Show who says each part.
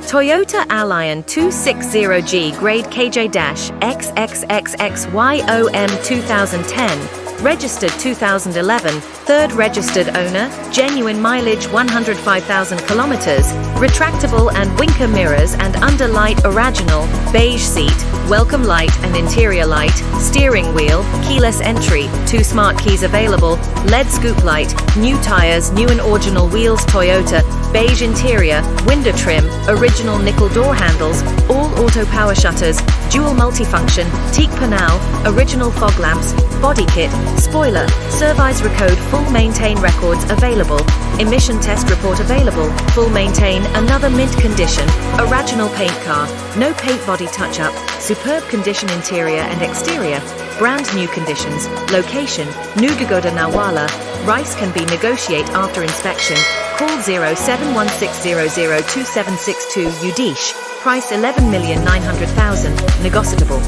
Speaker 1: Toyota Allion 260G grade KJ-XXXX YOM 2010, registered 2011, third registered owner, genuine mileage 105,000 kilometers, retractable and winker mirrors and underlight Oraginal, beige seat, welcome light and interior light, steering wheel, keyless entry, 2 smart keys available, LED scoop light, new tires, new and original wheels Toyota, beige interior, window trim, original nickel door handles, all auto power shutters, dual multifunction, Teak panal, original fog lamps, body kit, spoiler, Servise recode full maintane records available, emission test report available, full maintane another mint condition, Oraginal paint car, no paint body touch-up, superb condition interior and exterior, brand new conditions, location, NUGEGODA NAWALA, price can be negotiate after inspection, call 0716002762 UDEESH, price 11,900,000, Negositable.